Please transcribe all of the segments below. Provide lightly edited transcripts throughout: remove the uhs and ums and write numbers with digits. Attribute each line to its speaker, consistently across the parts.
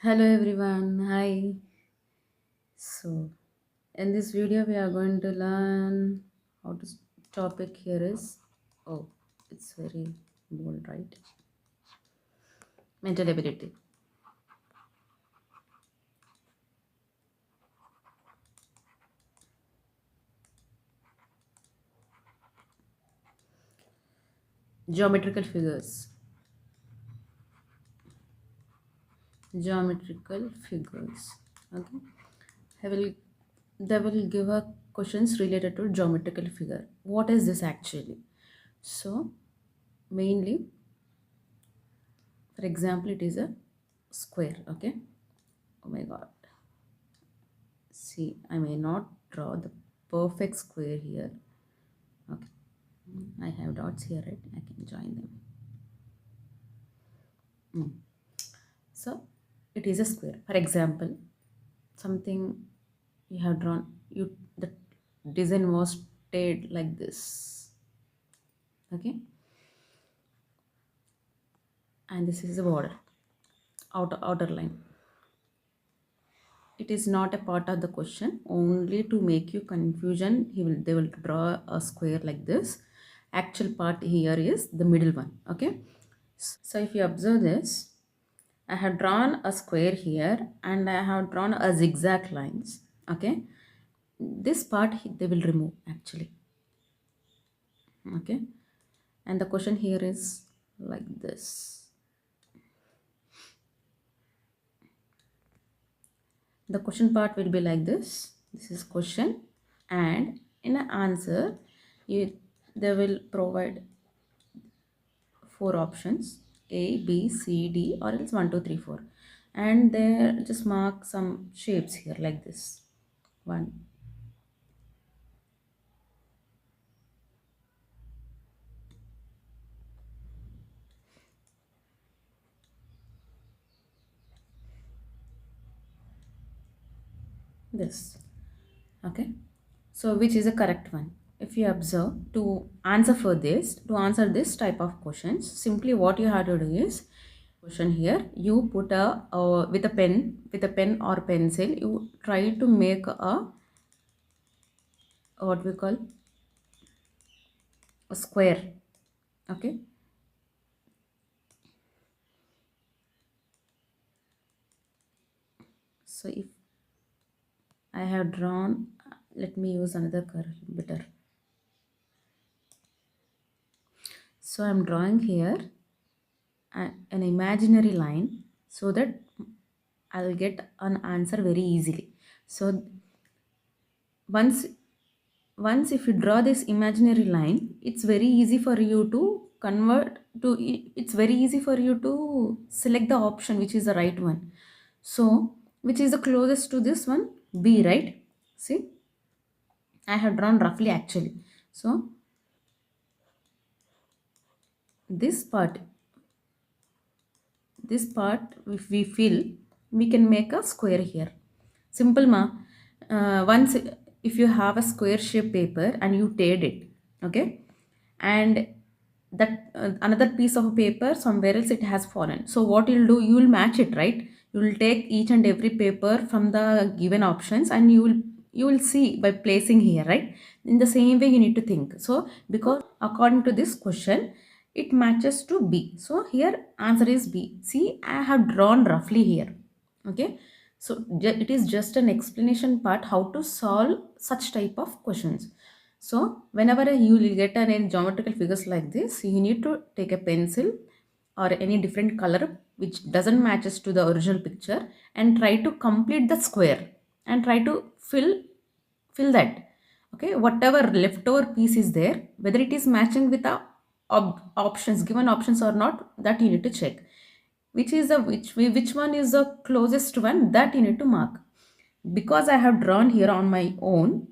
Speaker 1: Hello everyone, hi. So, in this video, we are going to learn how to. Topic here is oh, it's very bold, right? Mental ability, geometrical figures, geometrical figures. Okay, I will. They will give a questions related to geometrical figure. What is this actually? So, mainly, for example, it is a square. Okay. Oh my God. See, I may not draw the perfect square here. Okay, I have dots here, right? I can join them. So, it is a square. For example, something you have drawn, the design was stayed like this. Okay, and this is the border, outer line. It is not a part of the question. Only to make you confusion, they will draw a square like this. Actual part here is the middle one. Okay, so if you observe this, I have drawn a square here and I have drawn a zigzag lines. Okay, this part they will remove actually. Okay, and the question here is like this. The question part will be like this. This is question, and in the answer, you they will provide four options: A, B, C, D, or else 1, 2, 3, 4, and they just mark some shapes here like this. One, this. Okay, so which is the correct one? If you observe, to answer this type of questions, simply what you have to do is, question here, you put with a pen or pencil, you try to make a what we call a square. Okay, so if I have drawn, let me use another color better. So I'm drawing here an imaginary line so that I'll get an answer very easily. So once once if you draw this imaginary line, it's very easy for you to convert to it's very easy for you to select the option which is the right one. So which is the closest to this one? B, right? See, I have drawn roughly actually. So this part, if we fill, we can make a square here. Simple ma. Once if you have a square shape paper and you teared it, okay, and that another piece of paper somewhere else it has fallen, so what you'll do, you will match it, right? You will take each and every paper from the given options and you will see by placing here, right? In the same way you need to think. So because according to this question, it matches to B. So here answer is B. See, I have drawn roughly here. Okay. So it is just an explanation part how to solve such type of questions. So whenever you will get any geometrical figures like this, you need to take a pencil or any different color which doesn't matches to the original picture and try to complete the square and try to fill that. Okay, whatever leftover piece is there, whether it is matching with the options, given options or not, that you need to check. Which is the which one is the closest one, that you need to mark. Because I have drawn here on my own,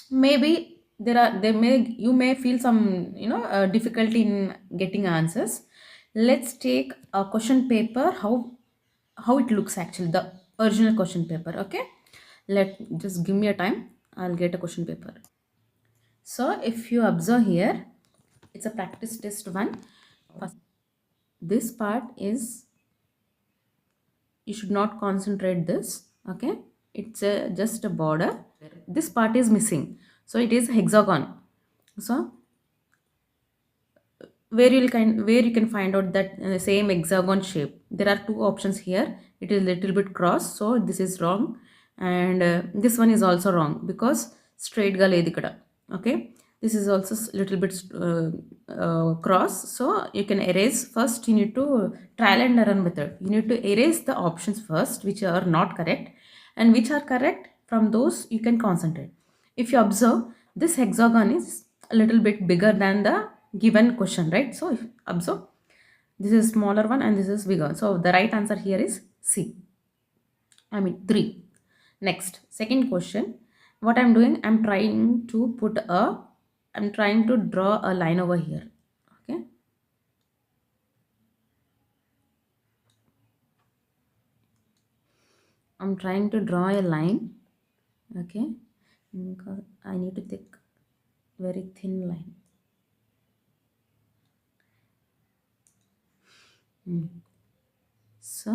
Speaker 1: maybe there may you may feel some difficulty in getting answers. Let's take a question paper, how it looks actually, the original question paper. Okay, let just give me a time, I'll get a question paper. So if you observe here, it's a practice test one. First, this part is you should not concentrate this. Okay, it's just a border. This part is missing, so it is hexagon. So where you can find out that same hexagon shape, there are two options here. It is little bit cross, so this is wrong, and this one is also wrong because straight ga లేదు ఇక్కడ. Okay, this is also little bit cross, so you can erase. First you need to trial and error method, you need to erase the options first which are not correct, and which are correct, from those you can concentrate. If you observe, this hexagon is a little bit bigger than the given question, right? So if observe, this is smaller one and this is bigger, so the right answer here is C, I mean 3. Next, second question. What I'm doing, I'm trying to draw a line over here. Okay, I'm trying to draw a line. Okay, because I need to take very thin line. So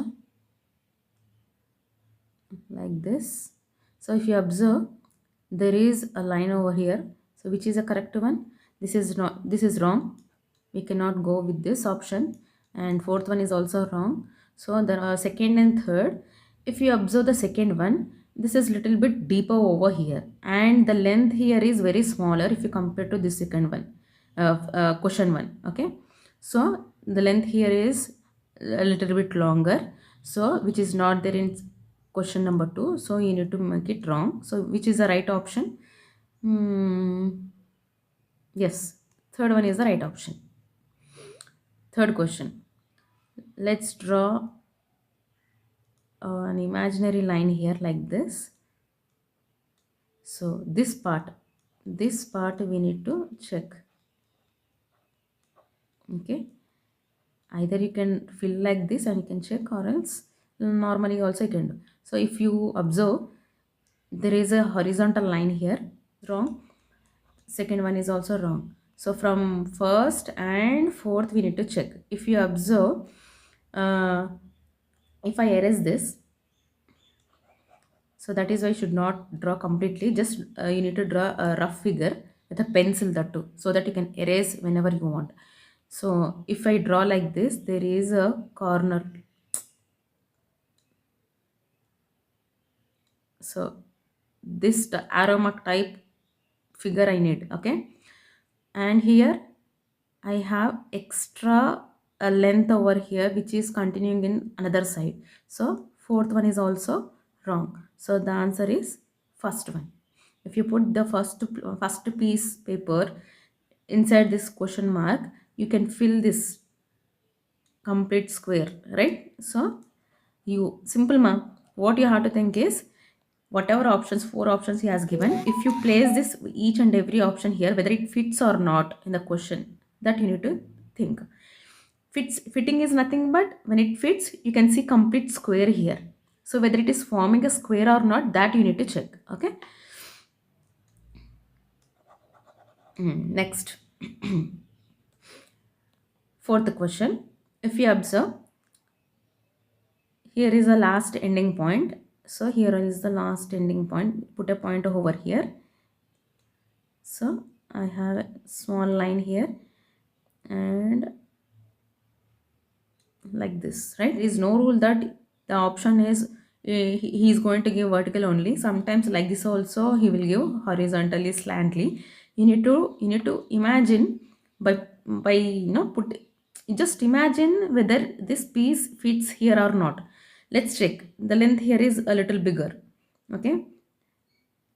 Speaker 1: like this. So if you observe, there is a line over here, so which is a correct one? This is not, this is wrong, we cannot go with this option, and fourth one is also wrong. So there are second and third. If you observe the second one, this is little bit deeper over here, and the length here is very smaller if you compare to this second one, question one. Okay, so the length here is a little bit longer, so which is not there in question number 2, so you need to make it wrong. So which is the right option? Yes, third one is the right option. Third question, let's draw an imaginary line here like this. So this part we need to check. Okay, either you can fill like this and you can check, or else normally also you can do. So if you observe, there is a horizontal line here, wrong. Second one is also wrong. So from first and fourth we need to check. If you observe, if I erase this, so that is why you should not draw completely, just you need to draw a rough figure with a pencil, that too, so that you can erase whenever you want. So if I draw like this, there is a corner. So this arrow mark type figure I need. Okay, and here I have extra length over here which is continuing in another side. So fourth one is also wrong. So the answer is first one. If you put the first piece paper inside this question mark, you can fill this complete square, right? So you simple ma, what you have to think is, whatever options, 4 options he has given, if you place this each and every option here, whether it fits or not in the question, that you need to think. Fitting is nothing but when it fits, you can see complete square here. So whether it is forming a square or not, that you need to check. Okay, next. Fourth question, if you observe, here is the last ending point. So here is the last ending point, put a point over here. So I have a small line here and like this, right? There is no rule that the option is he is going to give vertical only. Sometimes like this also he will give horizontally, slantly. You need to imagine by put, just imagine whether this piece fits here or not. Let's check. The length here is a little bigger. Okay,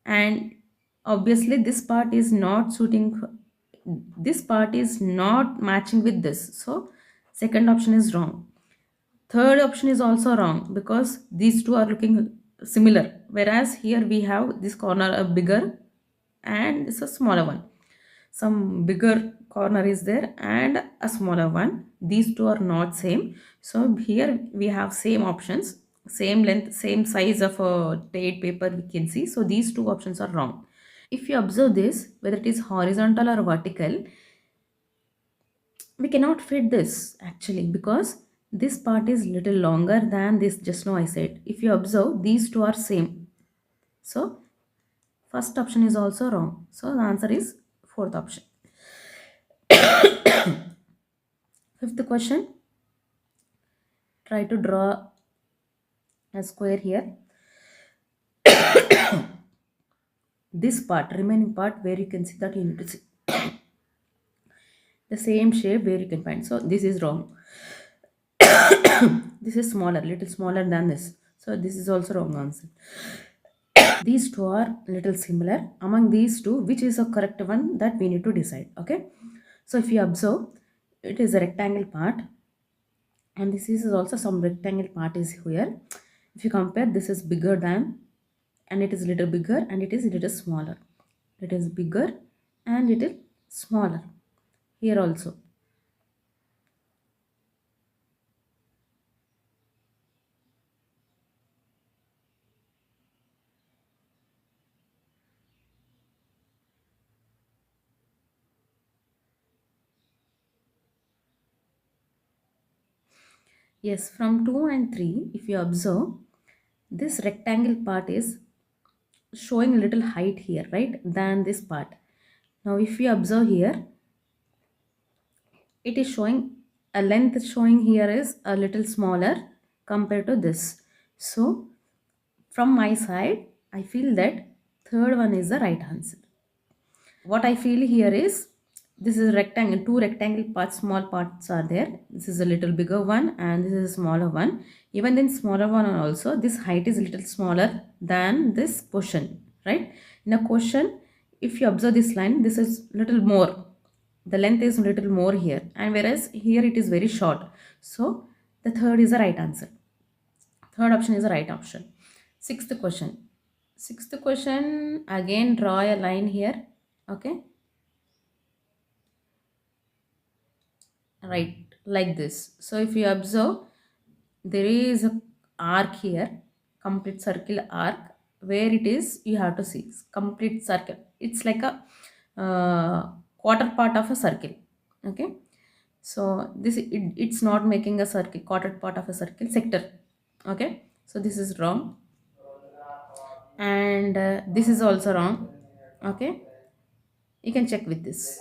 Speaker 1: and obviously this part is not suiting, this part is not matching with this, so second option is wrong. Third option is also wrong because these two are looking similar, whereas here we have this corner a bigger and it's a smaller one. Some bigger corner is there and a smaller one, these two are not same. So here we have same options, same length, same size of a date paper we can see, so these two options are wrong. If you observe this, whether it is horizontal or vertical, we cannot fit this actually, because This part is little longer than this just now I said. If you observe, these two are same. So first option is also wrong. So the answer is fourth option. Fifth question. Try to draw a square here. This part, remaining part, where you can see that you need to see the same shape where you can find. So this is wrong. This is smaller, little smaller than this. So this is also wrong answer. These two are little similar. Among these two, which is a correct one, that we need to decide. Okay, so if you observe, it is a rectangle part, and this is also some rectangle part is here. If you compare, this is bigger than, and it is little bigger, and it is little smaller. It is bigger and little smaller here also. Yes, from 2 and 3, if you observe, this rectangle part is showing a little height here, right, than this part. Now if we observe here, it is showing a length showing here is a little smaller compared to this. So from my side, I feel that third one is the right answer. What I feel here is, this is a rectangle, two rectangle parts, small parts are there. This is a little bigger one and this is a smaller one. Even then smaller one also, this height is a little smaller than this portion, right? In a question, if you observe this line, this is little more. The length is little more here, and whereas here it is very short. So the third is the right answer. Third option is the right option. Sixth question. Sixth question, again draw a line here. Okay, right, like this. So if you observe, there is a arc here, complete circle arc, where it is, you have to see complete circle. It's like a quarter part of a circle. Okay, so this it's not making a circle, quarter part of a circle, sector. Okay, so this is wrong, and this is also wrong. Okay, you can check with this,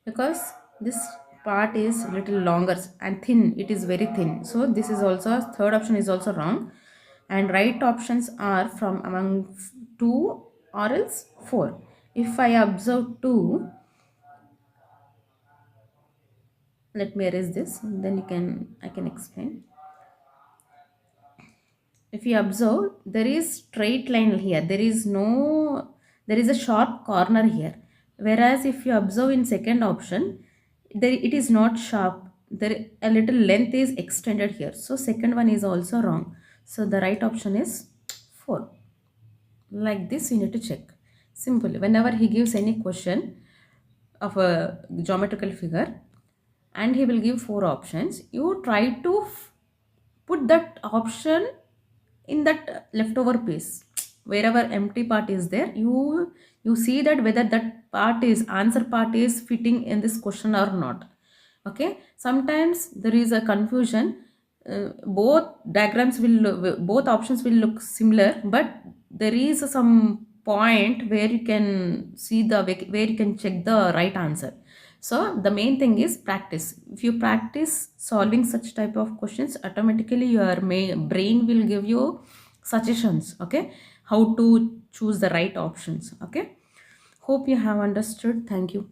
Speaker 1: because this part is little longer and thin, it is very thin. So this is also, third option is also wrong, and right options are from among 2 or else 4. If I observe 2, let me erase this, and then I can explain. If you observe, there is straight line here, there is a sharp corner here, whereas if you observe in second option, there it is not sharp, there a little length is extended here. So second one is also wrong. So the right option is 4. Like this you need to check. Simple, whenever he gives any question of a geometrical figure and he will give 4 options, you try to put that option in that leftover piece. Wherever empty part is there, you see that whether that part is, answer part is fitting in this question or not. Okay, sometimes there is a confusion. Both diagrams will both options will look similar, but there is some point where you can see the where you can check the right answer. So the main thing is practice. If you practice solving such type of questions, automatically your brain will give you suggestions, okay, how to choose the right options. Okay, hope you have understood. Thank you.